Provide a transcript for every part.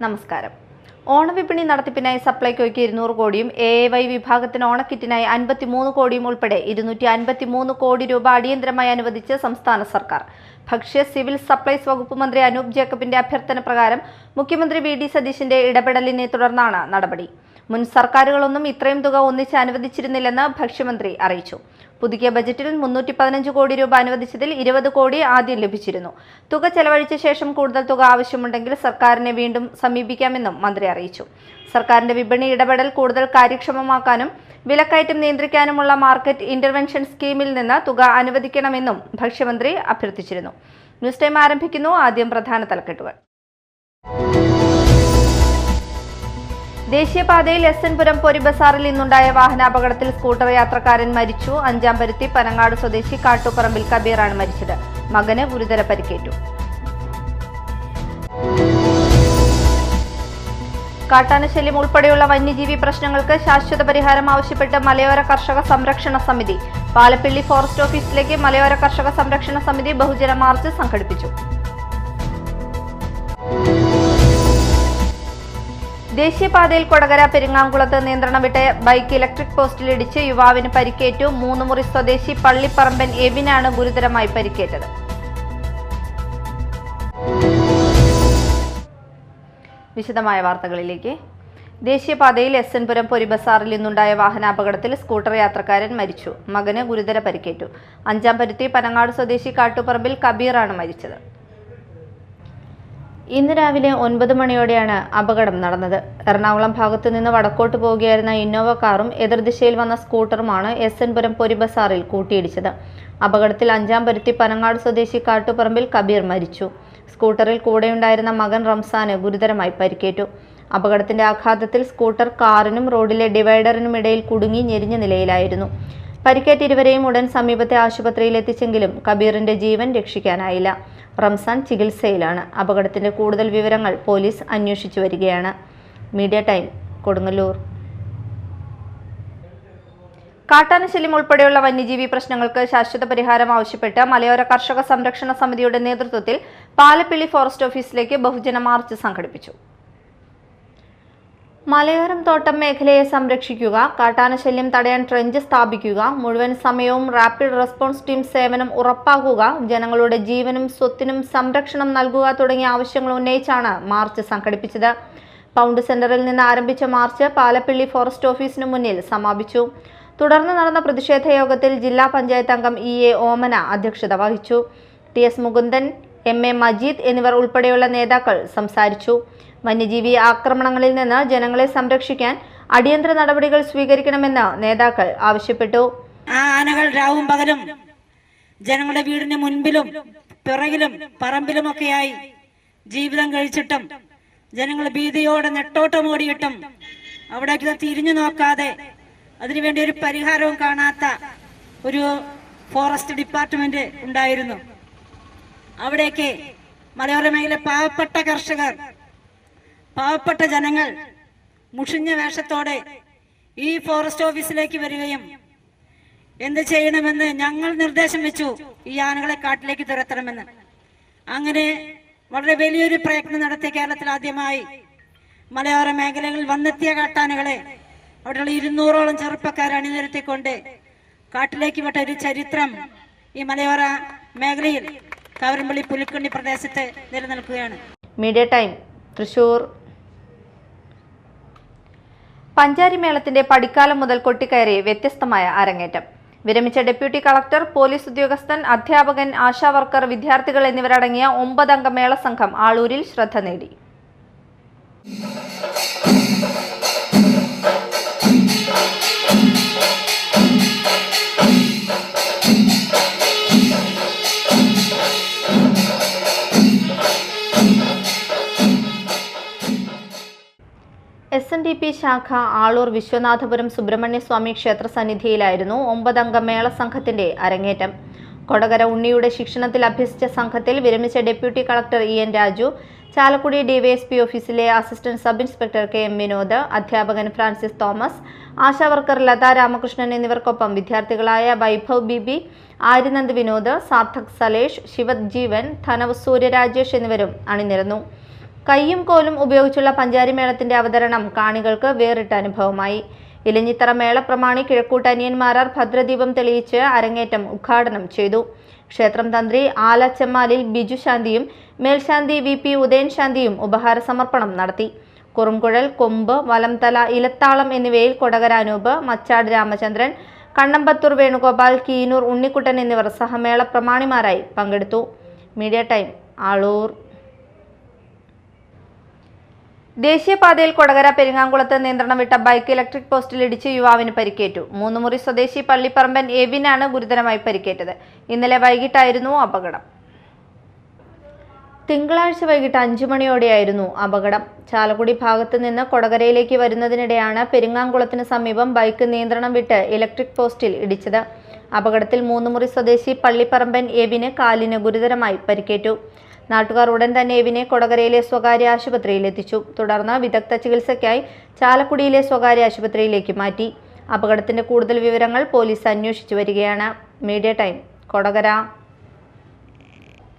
നമസ്കാരം. ഓണവിപണി നടത്തിപ്പിനായി സപ്ലൈകോയ്ക്ക് 200 കോടിയും AAY വിഭാഗത്തിന് ഓണക്കിറ്റിനായി 53 കോടിയും ഉൾപ്പെടെ 253 കോടി രൂപ അടിയന്തരമായി അനുവദിച്ച് സംസ്ഥാന സർക്കാർ. ഭക്ഷ്യ സിവിൽ സപ്ലൈസ് വകുപ്പ് മന്ത്രി അനൂപ് ജേക്കബിന്റെ അഭ്യർത്ഥന പ്രകാരം മുഖ്യമന്ത്രി VD സതീശന്റെ ഇടപെടലിനെ തുടർന്നാണ് നടപടി. മുൻ സർക്കാരുകളൊന്നും ഇത്രയും തുക ഒന്നിച്ച് അനുവദിച്ചിരുന്നില്ലെന്ന് ഭക്ഷ്യമന്ത്രി അറിയിച്ചു. പുതുക്കിയ ബജറ്റിൽ 315 കോടി രൂപ അനുവദിച്ചതിൽ 20 കോടി ആദ്യം ലഭിച്ചിരുന്നു. തുക ചെലവഴിച്ച ശേഷം കൂടുതൽ തുക ആവശ്യമുണ്ടെങ്കിൽ സർക്കാരിനെ വീണ്ടും സമീപിക്കാമെന്നും മന്ത്രി അറിയിച്ചു. സർക്കാരിന്റെ വിപണി ഇടപെടൽ കൂടുതൽ കാര്യക്ഷമമാക്കാനും വിലക്കയറ്റം നിയന്ത്രിക്കാനുമുള്ള മാർക്കറ്റ് ഇന്റർവെൻഷൻ സ്കീമിൽ നിന്ന് തുക അനുവദിക്കണമെന്നും ഭക്ഷ്യമന്ത്രി അഭ്യർത്ഥിച്ചിരുന്നു. ന്യൂസ് ടൈം ആരംഭിക്കുന്നു. ആദ്യം പ്രധാന തലക്കെട്ടുകൾ. ദേശീയപാതയിൽ SN പുരം പൊരി ബസാറിൽ ഇന്നുണ്ടായ വാഹനാപകടത്തിൽ സ്കൂട്ടർ യാത്രക്കാരൻ മരിച്ചു. അഞ്ചാംപരുത്തി പനങ്ങാട് സ്വദേശി കാട്ടുപറമ്പിൽ കബീറാണ് മരിച്ചത്. മകന് ഗുരുതര പരിക്കേറ്റു. കാട്ടാനശല്യം ഉൾപ്പെടെയുള്ള വന്യജീവി പ്രശ്നങ്ങൾക്ക് ശാശ്വത പരിഹാരം ആവശ്യപ്പെട്ട് മലയോര കർഷക സംരക്ഷണ സമിതി. പാലപ്പിള്ളി ഫോറസ്റ്റ് ഓഫീസിലേക്ക് മലയോര കർഷക സംരക്ഷണ സമിതി ബഹുജന മാർച്ച് സംഘടിപ്പിച്ചു. ദേശീയപാതയിൽ കൊടകര പെരിങ്ങാംകുളത്ത് നിയന്ത്രണം വിട്ട ബൈക്ക് ഇലക്ട്രിക് പോസ്റ്റിൽ ഇടിച്ച് യുവാവിന് പരിക്കേറ്റു. 3 മുറി സ്വദേശി പള്ളിപ്പറമ്പൻ എബിനാണ് ഗുരുതരമായി പരിക്കേറ്റത്. വിശദമായ വാർത്തകളിലേക്ക്. ദേശീയപാതയിൽ SN പുരം പൊരി ബസാറിൽ ഇന്നുണ്ടായ വാഹനാപകടത്തിൽ സ്കൂട്ടർ യാത്രക്കാരൻ മരിച്ചു. മകന് ഗുരുതര പരിക്കേറ്റു. അഞ്ചാംപരുത്തി പനങ്ങാട് സ്വദേശി കാട്ടുപറമ്പിൽ കബീറാണ് മരിച്ചത്. ഇന്ന് രാവിലെ 9 മണിയോടെയാണ് അപകടം നടന്നത്. എറണാകുളം ഭാഗത്തു നിന്ന് വടക്കോട്ട് പോവുകയായിരുന്ന ഇന്നോവ കാറും എതിർദിശയിൽ വന്ന സ്കൂട്ടറുമാണ് SN പുരം പൊരി ബസാറിൽ കൂട്ടിയിടിച്ചത്. അപകടത്തിൽ അഞ്ചാംപരുത്തി പനങ്ങാട് സ്വദേശി കാട്ടുപറമ്പിൽ കബീർ മരിച്ചു. സ്കൂട്ടറിൽ കൂടെയുണ്ടായിരുന്ന മകൻ റംസാന് ഗുരുതരമായി പരിക്കേറ്റു. അപകടത്തിന്റെ ആഘാതത്തിൽ സ്കൂട്ടർ കാറിനും റോഡിലെ ഡിവൈഡറിനും ഇടയിൽ കുടുങ്ങി ഞെരിഞ്ഞ നിലയിലായിരുന്നു. പരിക്കേറ്റ ഇരുവരെയും ഉടൻ സമീപത്തെ ആശുപത്രിയിൽ എത്തിച്ചെങ്കിലും കബീറിന്റെ ജീവൻ രക്ഷിക്കാനായില്ല. റംസാൻ ചികിത്സയിലാണ്. അപകടത്തിന്റെ കൂടുതൽ വിവരങ്ങൾ പോലീസ് അന്വേഷിച്ചു വരികയാണ്. Media time, Kodungallur. കാട്ടാനശല്യം ഉൾപ്പെടെയുള്ള വന്യജീവി പ്രശ്നങ്ങൾക്ക് ശാശ്വത പരിഹാരം ആവശ്യപ്പെട്ട് മലയോര കർഷക സംരക്ഷണ സമിതിയുടെ നേതൃത്വത്തിൽ പാലപ്പിള്ളി ഫോറസ്റ്റ് ഓഫീസിലേക്ക് ബഹുജന മാർച്ച് സംഘടിപ്പിച്ചു. മലയോരം തോട്ടം മേഖലയെ സംരക്ഷിക്കുക, കാട്ടാനശല്യം തടയാൻ ട്രെഞ്ച് സ്ഥാപിക്കുക, മുഴുവൻ സമയവും റാപ്പിഡ് റെസ്പോൺസ് ടീം സേവനം ഉറപ്പാക്കുക, ജനങ്ങളുടെ ജീവനും സ്വത്തിനും സംരക്ഷണം നൽകുക തുടങ്ങിയ ആവശ്യങ്ങൾ ഉന്നയിച്ചാണ് മാർച്ച് സംഘടിപ്പിച്ചത്. പൗണ്ട് സെന്ററിൽ നിന്ന് ആരംഭിച്ച മാർച്ച് പാലപ്പിള്ളി ഫോറസ്റ്റ് ഓഫീസിന് മുന്നിൽ സമാപിച്ചു. തുടർന്ന് നടന്ന പ്രതിഷേധ യോഗത്തിൽ ജില്ലാ പഞ്ചായത്ത് അംഗം EA ഓമന അധ്യക്ഷത വഹിച്ചു. TS മുകുന്ദൻ, MA മജീദ് എന്നിവർ ഉൾപ്പെടെയുള്ള നേതാക്കൾ സംസാരിച്ചു. വന്യജീവി ആക്രമണങ്ങളിൽ നിന്ന് ജനങ്ങളെ സംരക്ഷിക്കാൻ അടിയന്തര നടപടികൾ സ്വീകരിക്കണമെന്ന് നേതാക്കൾ ആവശ്യപ്പെട്ടു. ആ ആനകൾ രാവും പകലും ജനങ്ങളുടെ വീടിന് മുൻപിലും പിറകിലും പറമ്പിലുമൊക്കെയായി ജീവിതം കഴിച്ചിട്ടും ജനങ്ങൾ ഭീതിയോടെ നെട്ടോട്ടമോടിയിട്ടും അവിടേക്ക് തിരിഞ്ഞു നോക്കാതെ അതിനുവേണ്ടി ഒരു പരിഹാരവും കാണാത്ത ഒരു ഫോറസ്റ്റ് ഡിപ്പാർട്ട്മെന്റ് ഉണ്ടായിരുന്നു. അവിടേക്ക് മലയോര മേഖല പാവപ്പെട്ട കർഷകർ, പാവപ്പെട്ട ജനങ്ങൾ മുഷിഞ്ഞ വേഷത്തോടെ ഈ ഫോറസ്റ്റ് ഓഫീസിലേക്ക് വരികയും എന്ത് ചെയ്യണമെന്ന് ഞങ്ങൾ നിർദ്ദേശം വെച്ചു. ഈ ആനകളെ കാട്ടിലേക്ക് തുരത്തണമെന്ന്. അങ്ങനെ വളരെ വലിയൊരു പ്രയത്നം നടത്തിയ കേരളത്തിൽ ആദ്യമായി മലയോര മേഖലകളിൽ വന്നെത്തിയ കാട്ടാനകളെ അവിടെയുള്ള 200ഓളം ചെറുപ്പക്കാർ അണിനിരത്തിക്കൊണ്ട് കാട്ടിലേക്ക് വിട്ട ഒരു ചരിത്രം ഈ മലയോര മേഖലയിൽ കവരമ്പള്ളി പുലിക്കണ്ണി പ്രദേശത്ത് നിലനിൽക്കുകയാണ്. Media time, Thrissur. പഞ്ചാരി മേളത്തിന്റെ പടിക്കാലം മുതൽ കൊട്ടിക്കയറി വ്യത്യസ്തമായ അരങ്ങേറ്റം. വിരമിച്ച ഡെപ്യൂട്ടി കളക്ടർ, പോലീസ് ഉദ്യോഗസ്ഥൻ, അധ്യാപകൻ, ആശാ വർക്കർ, വിദ്യാർത്ഥികൾ എന്നിവരടങ്ങിയ 9 അംഗ മേളസംഘം ആളൂരിൽ ശ്രദ്ധ നേടി. SNDP ശാഖ ആളൂർ വിശ്വനാഥപുരം സുബ്രഹ്മണ്യ സ്വാമി ക്ഷേത്ര സന്നിധിയിലായിരുന്നു 9 അംഗ മേളസംഘത്തിന്റെ അരങ്ങേറ്റം. കൊടകര ഉണ്ണിയുടെ ശിക്ഷണത്തിൽ അഭ്യസിച്ച സംഘത്തിൽ വിരമിച്ച deputy collector EN Raju, Chalakudy DYSP ഓഫീസിലെ assistant sub inspector KM Vinod, അധ്യാപകൻ ഫ്രാൻസിസ് തോമസ്, ആശാവർക്കർ ലത രാമകൃഷ്ണൻ എന്നിവർക്കൊപ്പം വിദ്യാർത്ഥികളായ വൈഭവ് ബിബി, ആര്യനന്ദ് വിനോദ്, സാർത്ഥക് സലേഷ്, ശിവത് ജീവൻ, ധനവ് സൂര്യരാജേഷ് എന്നിവരും അണിനിരന്നു. കയ്യും കോലും ഉപയോഗിച്ചുള്ള പഞ്ചാരി മേളത്തിന്റെ അവതരണം കാണികൾക്ക് വേറിട്ട അനുഭവമായി. ഇലഞ്ഞിത്തറ മേളപ്രമാണി കിഴക്കൂട്ടനിയന്മാരാർ ഭദ്രദീപം തെളിയിച്ച് അരങ്ങേറ്റം ഉദ്ഘാടനം ചെയ്തു. ക്ഷേത്രം തന്ത്രി ആലച്ചമ്മാലിൽ ബിജു ശാന്തിയും മേൽശാന്തി VP ഉദയൻ ശാന്തിയും ഉപഹാര സമർപ്പണം നടത്തി. കുറുംകുഴൽ, കൊമ്പ്, വലംതല, ഇലത്താളം എന്നിവയിൽ കൊടകര അനൂപ്, മച്ചാട് രാമചന്ദ്രൻ, കണ്ണമ്പത്തൂർ വേണുഗോപാൽ, കീനൂർ ഉണ്ണിക്കുട്ടൻ എന്നിവർ സഹമേള പ്രമാണിമാരായി പങ്കെടുത്തു. Media time, Aloor. ദേശീയപാതയിൽ കൊടകര പെരിങ്ങാംകുളത്ത് നിയന്ത്രണം വിട്ട ബൈക്ക് ഇലക്ട്രിക് പോസ്റ്റിൽ ഇടിച്ച് യുവാവിന് പരിക്കേറ്റു. മൂന്നുമുറി സ്വദേശി പള്ളിപ്പറമ്പൻ എവിനാണ് ഗുരുതരമായി പരിക്കേറ്റത്. ഇന്നലെ വൈകിട്ടായിരുന്നു അപകടം. തിങ്കളാഴ്ച വൈകിട്ട് 5 മണിയോടെയായിരുന്നു അപകടം. ചാലക്കുടി ഭാഗത്ത് നിന്ന് കൊടകരയിലേക്ക് വരുന്നതിനിടെയാണ് പെരിങ്ങാംകുളത്തിന് സമീപം ബൈക്ക് നിയന്ത്രണം വിട്ട് ഇലക്ട്രിക് പോസ്റ്റിൽ ഇടിച്ചത്. അപകടത്തിൽ മൂന്നുമുറി സ്വദേശി പള്ളിപ്പറമ്പൻ എവിന് കാലിന് ഗുരുതരമായി പരിക്കേറ്റു. നാട്ടുകാർ ഉടൻ തന്നെ എവിനെ കൊടകരയിലെ സ്വകാര്യ ആശുപത്രിയിൽ എത്തിച്ചു. തുടർന്ന് വിദഗ്ധ ചികിത്സയ്ക്കായി ചാലക്കുടിയിലെ സ്വകാര്യ ആശുപത്രിയിലേക്ക് മാറ്റി. അപകടത്തിന്റെ കൂടുതൽ വിവരങ്ങൾ പോലീസ് അന്വേഷിച്ചു വരികയാണ്. Media time, Kodakara.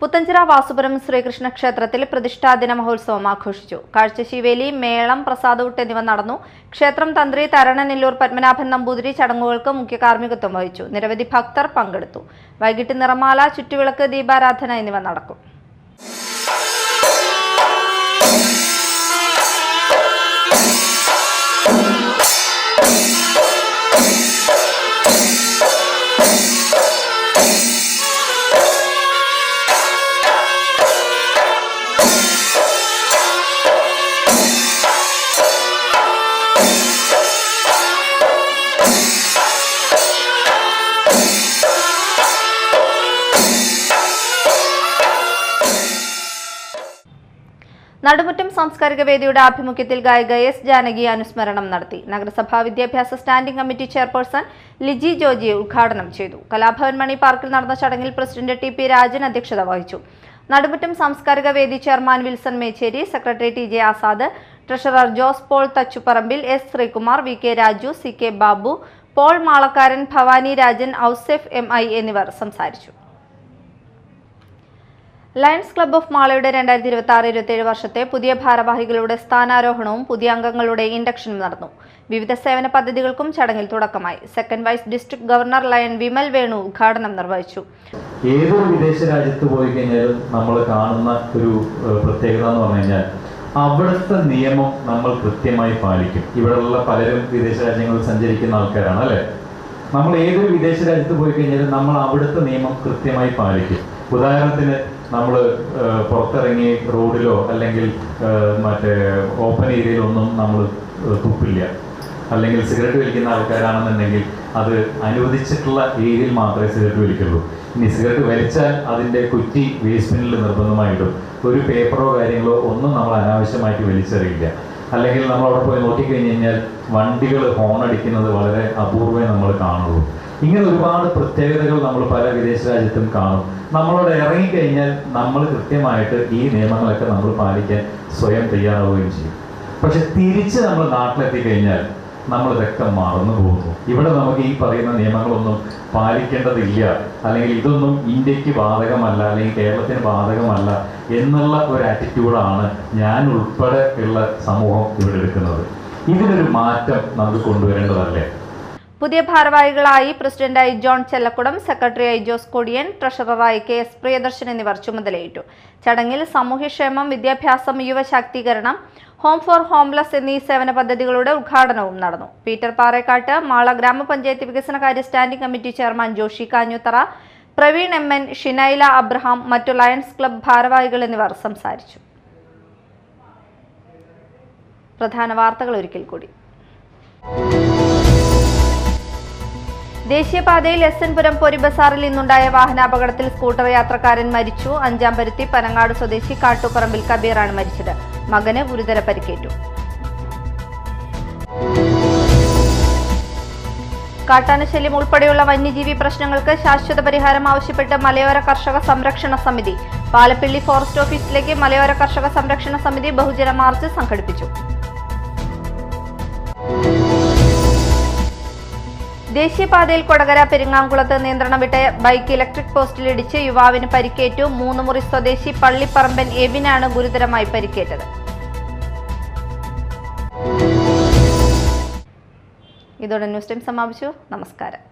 പുത്തഞ്ചിറ വാസുപുരം ശ്രീകൃഷ്ണ ക്ഷേത്രത്തിൽ പ്രതിഷ്ഠാദിന മഹോത്സവം ആഘോഷിച്ചു. കാഴ്ചശീവേലി, മേളം, പ്രസാദൂട്ട് എന്നിവ നടന്നു. ക്ഷേത്രം തന്ത്രി തരണനെല്ലൂർ പത്മനാഭൻ നമ്പൂതിരി ചടങ്ങുകൾക്ക് മുഖ്യ കാർമ്മികത്വം വഹിച്ചു. നിരവധി ഭക്തർ പങ്കെടുത്തു. വൈകിട്ട് നിറമാല, ചുറ്റുവിളക്ക്, ദീപാരാധന എന്നിവ നടക്കും. നടുമുറ്റം സാംസ്കാരിക വേദിയുടെ ആഭിമുഖ്യത്തിൽ ഗായിക S. ജാനകി അനുസ്മരണം നടത്തി. നഗരസഭാ വിദ്യാഭ്യാസ standing committee chairperson Liji Joji ഉദ്ഘാടനം ചെയ്തു. കലാഭവൻ മണി പാർക്കിൽ നടന്ന ചടങ്ങിൽ പ്രസിഡന്റ് TP രാജൻ അധ്യക്ഷത വഹിച്ചു. Nadumuttam Samskarika Vedi chairman Wilson Mechery, secretary TJ Azad, treasurer Jose Paul Thachuparambil, S. Sreekumar, VK Raju, CK Babu, Paul Malakkaran, Bhavani Rajan, Ouseph MI എന്നിവർ സംസാരിച്ചു. ലയൺസ് ക്ലബ്ബ് ഓഫ് മാളയുടെ 2026-27 വർഷത്തെ പുതിയ ഭാരവാഹികളുടെ സ്ഥാനാരോഹണവും പുതിയ അംഗങ്ങളുടെ ഇൻഡക്ഷനും നടന്നു. വിവിധ സേവന പദ്ധതികൾക്കും ചടങ്ങിൽ തുടക്കമായി. Second vice district governor lion Vimal Venu ഉദ്ഘാടനം നിർവഹിച്ചു. ഏതൊരു വിദേശ രാജ്യത്ത് പോയി കഴിഞ്ഞാലും നമ്മൾ കാണുന്ന ഒരു പ്രത്യേകത എന്ന് പറഞ്ഞു കഴിഞ്ഞാൽ അവിടുത്തെ നിയമം നമ്മൾ കൃത്യമായി പാലിക്കും. ഇവിടെയുള്ള പലരും വിദേശ രാജ്യങ്ങളിൽ സഞ്ചരിക്കുന്ന ആൾക്കാരാണ്, അല്ലേ? നമ്മൾ ഏതൊരു വിദേശ രാജ്യത്ത് പോയി കഴിഞ്ഞാലും നമ്മൾ അവിടുത്തെ നിയമം കൃത്യമായി പാലിക്കും. ഉദാഹരണത്തിന് നമ്മൾ പുറത്തിറങ്ങി റോഡിലോ അല്ലെങ്കിൽ മറ്റേ ഓപ്പൺ ഏരിയയിലൊന്നും നമ്മൾ തുപ്പില്ല. അല്ലെങ്കിൽ സിഗരറ്റ് വലിക്കുന്ന ആൾക്കാരാണെന്നുണ്ടെങ്കിൽ അത് അനുവദിച്ചിട്ടുള്ള ഏരിയയിൽ മാത്രമേ സിഗരറ്റ് വലിക്കുള്ളൂ. ഇനി സിഗരറ്റ് വലിച്ചാൽ അതിൻ്റെ കുറ്റി വേസ്റ്റ് ബിന്നിൽ നിർബന്ധമായിട്ടും ഒരു പേപ്പറോ കാര്യങ്ങളോ ഒന്നും നമ്മൾ അനാവശ്യമായിട്ട് വലിച്ചെറിയില്ല. അല്ലെങ്കിൽ നമ്മൾ അവിടെ പോയി നോക്കിക്കഴിഞ്ഞ് കഴിഞ്ഞാൽ വണ്ടികൾ ഹോൺ അടിക്കുന്നത് വളരെ അപൂർവമേ നമ്മൾ കാണുള്ളൂ. ഇങ്ങനെ ഒരുപാട് പ്രത്യേകതകൾ നമ്മൾ പല വിദേശ രാജ്യത്തും കാണും. നമ്മളവിടെ ഇറങ്ങിക്കഴിഞ്ഞാൽ നമ്മൾ കൃത്യമായിട്ട് ഈ നിയമങ്ങളൊക്കെ നമ്മൾ പാലിക്കാൻ സ്വയം തയ്യാറാവുകയും ചെയ്യും. പക്ഷെ തിരിച്ച് നമ്മൾ നാട്ടിലെത്തിക്കഴിഞ്ഞാൽ നമ്മളിതൊക്കെ മറന്നു പോകുന്നു. ഇവിടെ നമുക്ക് ഈ പറയുന്ന നിയമങ്ങളൊന്നും പാലിക്കേണ്ടതില്ല, അല്ലെങ്കിൽ ഇതൊന്നും ഇന്ത്യക്ക് ബാധകമല്ല, അല്ലെങ്കിൽ കേരളത്തിന് ബാധകമല്ല എന്നുള്ള ഒരു ആറ്റിറ്റ്യൂഡാണ് ഞാൻ ഉൾപ്പെടെ ഉള്ള സമൂഹം ഇവിടെ എടുക്കുന്നത്. ഇതിനൊരു മാറ്റം നമുക്ക് കൊണ്ടുവരേണ്ടതല്ലേ? പുതിയ ഭാരവാഹികളായി പ്രസിഡന്റായി ജോൺ ചെല്ലക്കുടം, സെക്രട്ടറിയായി ജോസ് കൊടിയൻ, ട്രഷററായി KS പ്രിയദർശൻ എന്നിവർ ചുമതലയേറ്റു. ചടങ്ങിൽ സാമൂഹ്യക്ഷേമം, വിദ്യാഭ്യാസം, യുവശാക്തീകരണം, ഹോം ഫോർ ഹോംലെസ് എന്നീ സേവന പദ്ധതികളുടെ ഉദ്ഘാടനവും നടന്നു. പീറ്റർ പാറേക്കാട്ട്, മാള ഗ്രാമപഞ്ചായത്ത് വികസനകാര്യ standing committee chairman Joshy Kanjuthara, Praveen MN, Shinaila Abraham, മറ്റു ലയൺസ് ക്ലബ്ബ് ഭാരവാഹികൾ എന്നിവർ സംസാരിച്ചു. പ്രധാന വാർത്തകൾ ഒരിക്കൽ കൂടി. ദേശീയപാതയിൽ SN പുരം പൊരിബസാറിൽ ഇന്നുണ്ടായ വാഹനാപകടത്തിൽ സ്കൂട്ടർ യാത്രക്കാരൻ മരിച്ചു. അഞ്ചാംപരുത്തി പനങ്ങാട് സ്വദേശി കാട്ടുപറമ്പിൽ കബീറാണ് മരിച്ചത്. മകന് ഗുരുതര പരിക്കേറ്റു. കാട്ടാനശല്യം ഉൾപ്പെടെയുള്ള വന്യജീവി പ്രശ്നങ്ങൾക്ക് ശാശ്വത പരിഹാരം ആവശ്യപ്പെട്ട് മലയോര കർഷക സംരക്ഷണ സമിതി പാലപ്പിള്ളി ഫോറസ്റ്റ് ഓഫീസിലേക്ക് മലയോര കർഷക സംരക്ഷണ സമിതി ബഹുജന മാർച്ച് സംഘടിപ്പിച്ചു. ദേശീയപാതയിൽ കൊടകര പെരിങ്ങാംകുളത്ത് നിയന്ത്രണം വിട്ട ബൈക്ക് ഇലക്ട്രിക് പോസ്റ്റിൽ ഇടിച്ച് യുവാവിന് പരിക്കേറ്റു. 3 മുറി സ്വദേശി പള്ളിപ്പറമ്പൻ എവിനാണ് ഗുരുതരമായി പരിക്കേറ്റത്. ഇതോടെ ന്യൂസ് ടൈം സമാപിച്ചു. നമസ്കാരം.